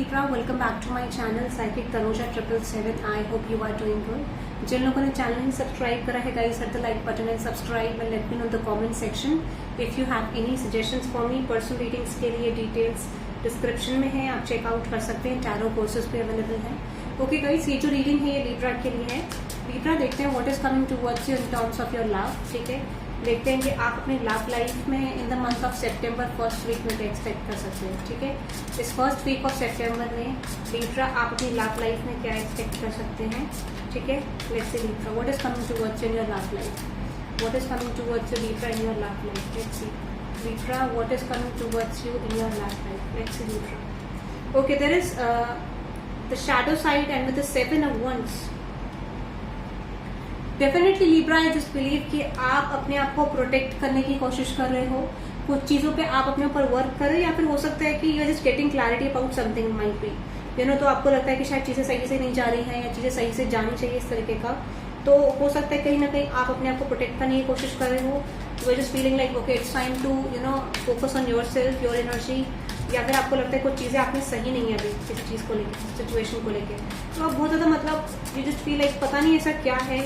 Libra, welcome back to my channel Psychic Tanuja 777. I hope you are doing good. जिन लोगों ने channel नहीं subscribe करा है guys, hit the like button and subscribe and let me know in the comment section if you have any suggestions for me. Personal readings के लिए details description में है, आप चेकआउट कर सकते हैं. टैरो कोर्सेज पे अवेलेबल है. ओके गाइस, ये जो रीडिंग है ये लिब्रा के लिए है. लिब्रा देखते हैं what is coming towards you in terms of your love. ठीक है, देखते हैं कि आप अपने लव लाइफ में in the month of September first week में क्या एक्सपेक्ट कर सकते हैं. ठीक है, इस फर्स्ट वीक ऑफ सितंबर में लिब्रा आप अपनी लव लाइफ में क्या एक्सपेक्ट कर सकते हैं. ठीक है, let's see Libra what is coming towards in your love life. What is coming towards you Libra in your love life. Let's see Libra what is coming towards you in your love life. Let's see Libra. Okay, there is the shadow side and with the 7 of Wands. Definitely Libra, I just believe कि आप अपने आप को protect करने की कोशिश कर रहे हो. कुछ चीजों पे आप अपने ऊपर वर्क कर रहे हो, या फिर हो सकता है कि you are just getting clarity about something might be तो आपको लगता है कि शायद चीजें सही से नहीं जा रही हैं या चीजें सही से जानी चाहिए इस तरीके का. तो हो सकता है कहीं ना कहीं आप अपने आप को प्रोटेक्ट करने की कोशिश कर रहे हो. You are just feeling like okay it's time to focus on yourself, your energy. या फिर आपको लगता है कुछ चीजें आपने सही नहीं है अभी किसी चीज को लेकर, सिचुएशन को लेकर. तो आप बहुत ज्यादा यू जस्ट फील लाइक पता नहीं ऐसा क्या है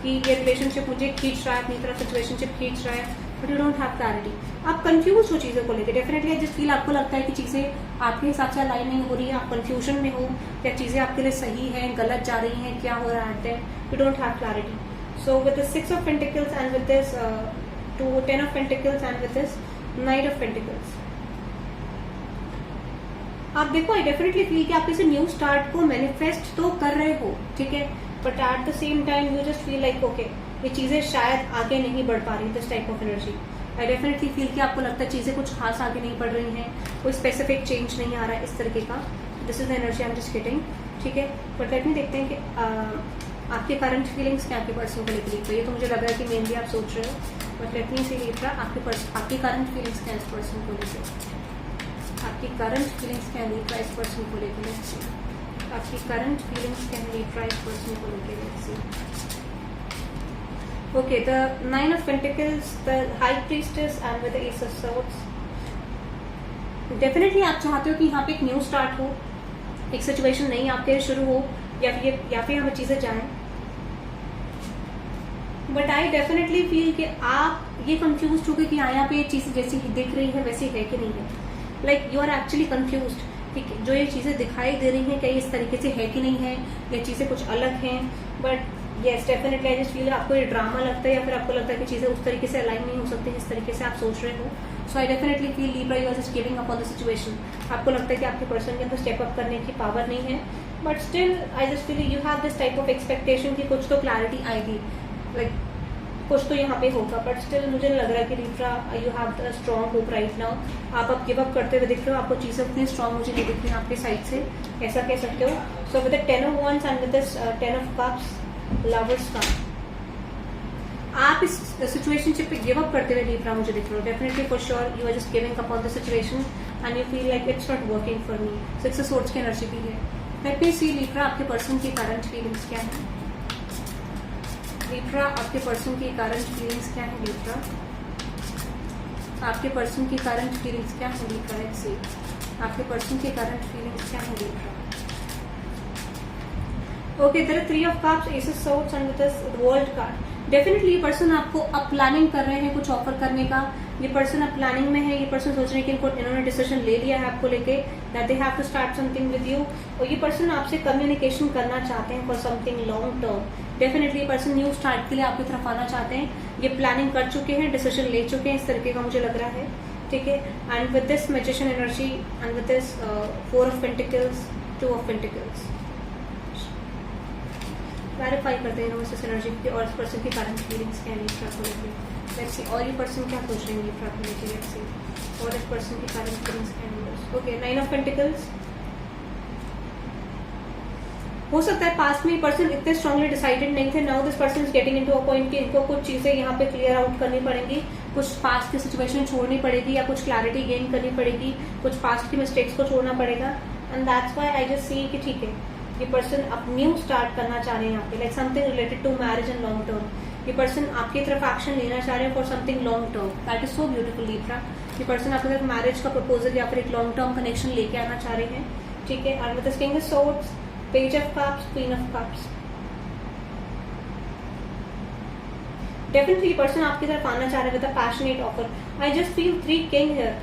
कि ये रिलेशनशिप मुझे खींच रहा है, अपनी तरफ सिचुएशनशिप खींच रहा है, but you don't have clarity. आप कंफ्यूज हो चीजों को लेकर. डेफिनेटली आई जस्ट फील आपको लगता है कि चीजें आपके हिसाब से अलाइन नहीं हो रही है, आप कंफ्यूजन में हो, या चीजें आपके लिए सही है गलत जा रही हैं, क्या हो रहा है, you don't have clarity. So with the 6 of Pentacles and with this 10 of Pentacles and with this Knight of Pentacles, आप देखो आई डेफिनेटली फील कि आप इसे न्यू स्टार्ट को मैनिफेस्ट तो कर रहे हो. ठीक है, but at the same time you just feel like okay ये चीजें शायद आगे नहीं बढ़ पा रही. This type of energy I definitely feel कि आपको लगता है चीजें कुछ खास आगे नहीं बढ़ रही हैं, कोई स्पेसिफिक चेंज नहीं आ रहा है इस तरीके का. This is the energy I am just getting. ठीक है, बट लेट मी देखते हैं कि आपके करंट फीलिंग्स क्या आपके पर्सन को लेकर. ये तो मुझे लग रहा है कि मेनली आप सोच रहे हो, but let me see Libra आपकी करंट फीलिंग्स क्या इस पर्सन को लेकर. आपकी करंट फीलिंग्स क्या लिब्रा इस पर्सन को लेकर. आपकी करंट फीलिंग्स क्या लिब्रा इस पर्सन को लेकर. Okay, the 9 of Pentacles, the High Priestess and with the Ace of Swords. Definitely आप चाहते हो कि यहाँ पे एक न्यू स्टार्ट हो, एक सिचुएशन नई आपके लिए शुरू हो, या फिर हमें चीजें जाएं. बट आई डेफिनेटली फील कि आप ये कंफ्यूज हो गए कि यहाँ पे ये चीज जैसी दिख रही है वैसी है कि नहीं है. Like you are actually confused कि जो ये चीजें दिखाई दे रही हैं क्या इस तरीके से है कि नहीं है, या चीजें कुछ अलग हैं. But yes definitely I just feel आपको ये ड्रामा लगता है, या फिर आपको लगता है कि चीजें उस तरीके से अलाइन नहीं हो सकती जिस तरीके से आप सोच रहे हो. So I definitely feel Libra you are just giving up on the situation. आपको लगता है कि आपके पर्सन के अंदर स्टेप अप करने की पावर नहीं है, but still I just feel you have this type of expectation कि कुछ तो क्लैरिटी आएगी, लाइक कुछ तो यहाँ पे होगा. बट स्टिल मुझे लग रहा है कि Libra you have the strong hope right now. आप अब गिव अप करते हुए दिख रहे हो, आपको चीजें उतनी स्ट्रॉन्ग मुझे नहीं दिख रही आपके साइड से, ऐसा कह सकते हो. So with the 10 of Wands and with this 10 of Cups, lovers का आप इस सिचुएशनशिप पे गिव अप करते हुए लिब्रा मुझे दिख रहे हो. Definitely for sure you are just giving up on the situation and you feel like it's not working for me. 6 of Swords की एनर्जी भी है. लेट मी सी लिब्रा आपके पर्सन की करंट फीलिंग्स क्या है. लिब्रा आपके person की current feelings क्या है. लिब्रा आपके पर्सन की करंट फीलिंग्स क्या है. लिब्रा लेट्स सी आपके पर्सन की करंट फीलिंग्स क्या है. Libra okay, there are 3 of Cups, Ace of Swords and with this world card. Definitely ये पर्सन आपको अब प्लानिंग कर रहे हैं कुछ ऑफर करने का. ये पर्सन अब प्लानिंग में है. ये पर्सन सोच रहे हैं कि इन्होंने डिसीजन ले लिया है आपको लेके that they have to start something with you. और ये पर्सन आपसे कम्युनिकेशन करना चाहते हैं for something long term. Definitely ये पर्सन न्यू स्टार्ट के लिए आपकी तरफ आना चाहते हैं. ये प्लानिंग कर चुके हैं, डिसीजन ले चुके हैं, इस तरीके का मुझे लग रहा है. ठीक है, and with this magician energy and with this 4 of Pentacles, 2 of Pentacles. Clarify करते हैं इस एनर्जी की और इस पर्सन की करंट फीलिंग्स क्या है लिब्रा को लेकर. लेट्स सी और ये पर्सन क्या सोच रहे हैं लिब्रा को लेकर. लेट्स सी और इस पर्सन की करंट फीलिंग्स क्या है. Okay, 9 of Pentacles. हो सकता है पास्ट में ये पर्सन इतने स्ट्रांगली डिसाइडेड नहीं थे. Now this person is getting into a point कि इनको कुछ चीजें यहाँ पे क्लियर आउट करनी पड़ेंगी, कुछ पास्ट की सिचुएशन छोड़नी पड़ेगी, या कुछ क्लैरिटी गेन करनी पड़ेगी, कुछ पास्ट की मिस्टेक्स को छोड़ना पड़ेगा. And that's why I just see कि ठीक है ये पर्सन अब न्यू स्टार्ट करना चाह रहे हैं यहाँ पे, like something related to marriage and long term. ये पर्सन आपकी तरफ एक्शन लेना चाह रहे हैं for something long term. That is so beautiful Libra. ये पर्सन आपकी तरफ मैरिज का प्रपोजल या फिर एक लॉन्ग टर्म कनेक्शन लेके आना चाह रहे हैं. ठीक है, and with the king of swords, page of cups, queen of cups. Definitely person आपकी तरफ आना चाह रहे with a passionate offer. I just feel 3 king here.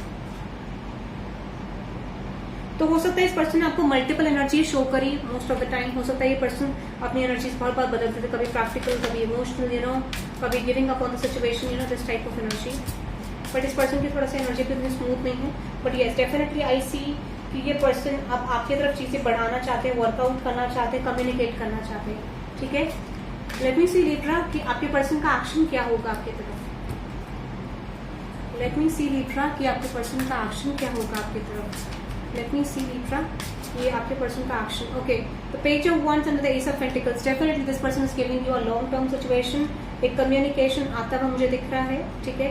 तो हो सकता है इस पर्सन ने आपको मल्टीपल एनर्जी शो करी मोस्ट ऑफ द टाइम। हो सकता है ये पर्सन अपनी एनर्जीज बहुत बार बदलते थे, कभी प्रैक्टिकल, कभी इमोशनल, कभी giving up on the situation, this type of energy. But इस पर्सन की थोड़ा सा एनर्जी भी स्मूथ नहीं है। बट येस, डेफिनेटली आई सी कि ये पर्सन अब आपकी तरफ चीजें बढ़ाना चाहते हैं, वर्कआउट करना चाहते हैं, कम्युनिकेट करना चाहते हैं। ठीक है, लेट मी सी लिब्रा कि आपके पर्सन का एक्शन क्या होगा आपकी तरफ। लेट मी सी लिब्रा कि आपके पर्सन का एक्शन क्या होगा आपकी तरफ। लेट मी सी लिब्रा, ये आपके पर्सन का action. Okay, the page of wands and the S of pentacles. Definitely this person is giving you a long term situation. एक कम्युनिकेशन आता हुआ मुझे दिख रहा है। ठीक है,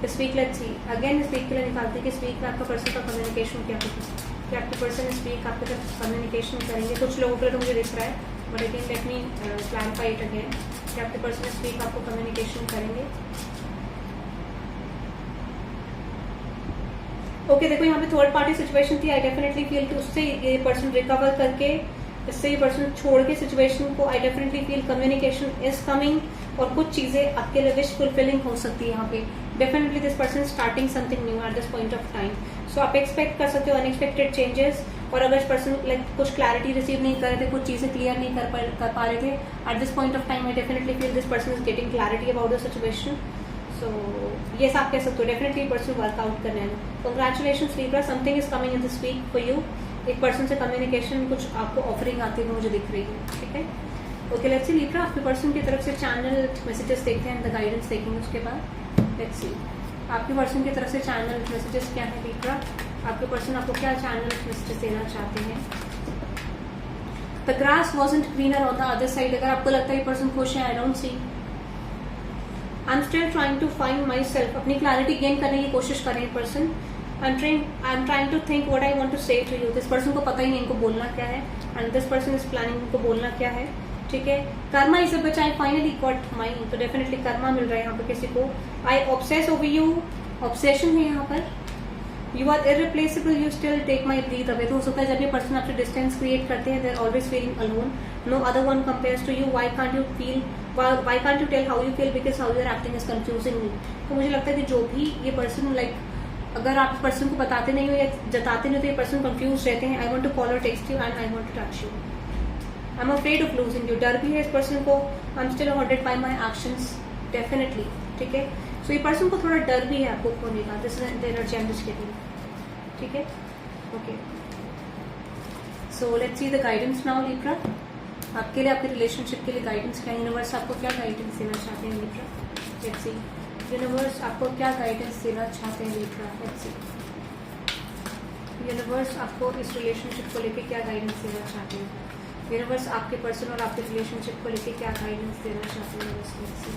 इस वीक लेट्स सी अगेन, इस वीक के लिए निकालते हैं कि इस वीक में आपका पर्सन का कम्युनिकेशन क्या होगा, कि आपके पर्सन इस वीक आपके साथ कम्युनिकेशन करेंगे। कुछ लोगों के लिए तो मुझे दिख रहा है, but again let me clarify it again कि आपके पर्सन इस वीक आपको कम्युनिकेशन करेंगे। ओके, देखो यहाँ पे थर्ड पार्टी सिचुएशन थी। आई डेफिनेटली फील कि उससे ये पर्सन रिकवर करके, इससे ये पर्सन छोड़ के सिचुएशन को, आई definitely feel communication is coming और कुछ चीजें आपके लिए विश फुलफिलिंग हो सकती है यहाँ पे। Definitely this person starting something new at this point of time. So आप एक्सपेक्ट कर सकते हो अनएक्सपेक्टेड चेंजेस। और अगर इस पर्सन लाइक कुछ क्लैरिटी रिसीव नहीं कर रहे थे, कुछ चीजें क्लियर नहीं कर पा रहे थे at this point of time, I definitely feel this person is getting clarity about the situation. So ये आप कह सकते हो डेफिनेटली पर्सन वर्कआउट करने में। Congratulation Libra, something is coming in this week for you. एक पर्सन से communication कुछ आपको ऑफरिंग आती हुई मुझे दिख रही है। ठीक है, ओके, लेट्स सी लिब्रा, आपके पर्सन की तरफ से चैनल मैसेजेस देखते हैं, द गाइडेंस देखेंगे उसके बाद। लेट्स सी आपके पर्सन की तरफ से चैनल मैसेजेस क्या है लिब्रा। आपके पर्सन आपको क्या चैनल मैसेजेस देना चाहते हैं। The grass wasn't greener on the other side. अगर आपको लगता है ये पर्सन खुश है, I don't see. I am still trying to find myself. अपनी क्लैरिटी गेन करने की कोशिश कर रहे हैं person. I am trying to think what I want to say to you. This person को पता ही नहीं इनको बोलना क्या है, and this person is planning इनको बोलना क्या है। ठीक है, Karma is a bitch, I finally got mind. तो डेफिनेटली कर्मा मिल रहा है यहाँ पे किसी को। I obsess over you, obsession है यहाँ पर। You are irreplaceable, you still take my breath away. तो हो सकता है जब ये पर्सन आपसे डिस्टेंस क्रिएट करते हैं, they are always feeling alone, no other one compares to you. Why can't you feel, why can't you tell how you feel, because how your acting is confusing me. तो मुझे लगता है कि जो भी ये पर्सन लाइक अगर आप पर्सन को बताते नहीं हो या जताते नहीं हो तो ये पर्सन कंफ्यूज रहते हैं। I want to call or text you and I want to touch you. I am afraid of losing you. डर भी है इस पर्सन को। I am still haunted by my actions, definitely. ठीक है, सो ये पर्सन को थोड़ा डर भी है आपको खोने का। This is the energy I am just getting. ठीक है, okay, so let's see the guidance now Libra. आपके लिए, आपके रिलेशनशिप के लिए गाइडेंस क्या है। यूनिवर्स आपको क्या गाइडेंस देना चाहते हैं लिब्रा। लेट्स सी यूनिवर्स आपको क्या गाइडेंस देना चाहते हैं लिब्रा। लेट्स सी यूनिवर्स आपको इस रिलेशनशिप को लेके क्या गाइडेंस देना चाहते हैं। यूनिवर्स आपके पर्सन और आपके रिलेशनशिप को लेके क्या गाइडेंस देना चाहते हैं। Let's see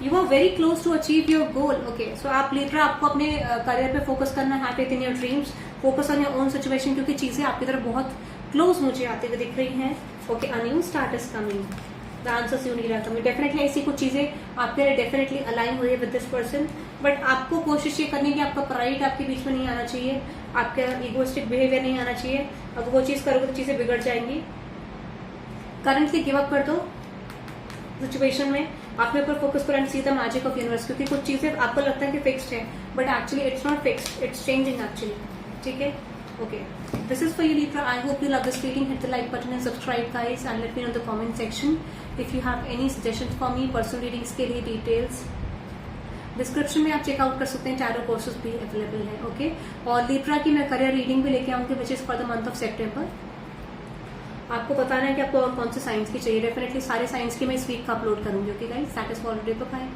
you are very close to achieve your goal. Okay, so आप लिब्रा आपको अपने करियर पे फोकस करना है, faith in your dreams, focus on your own situation, क्योंकि चीजें आपकी तरफ बहुत क्लोज मुझे आते हुए दिख रही हैं। Okay, a new start is coming, the answers you need are coming. Definitely ऐसी कुछ चीजें आपके लिए डेफिनेटली अलाइन हो रही है विद दिस पर्सन, बट आपको कोशिश ये करनी है कि आपका प्राइड आपके बीच में नहीं आना चाहिए, आपका इगोइस्टिक बिहेवियर नहीं आना चाहिए। अगर वो चीज करोगे तो चीजें बिगड़ जाएंगी। करंटली गिव अप कर दो सिचुएशन में, अपने ऊपर फोकस करो and see the magic of universe. क्योंकि कुछ चीजें आपको लगता है कि फिक्स्ड है, but actually it's not fixed, it's changing actually. ठीक है, okay, this is for you Libra. I hope you love this reading. Hit the like button and subscribe guys and let me know the comment section if you have any suggestions for me. Personal readings के लिए details description में आप checkout कर सकते हैं। Tarot courses भी available है। Okay, और लिब्रा की मैं करियर रीडिंग भी लेके आऊंगी which is for the month of September. आपको बताना है कि आपको और कौन से साइंस की चाहिए। डेफिनेटली सारे साइंस की मैं इस वीक का अपलोड करूंगी। Okay guys, that is for today, bye.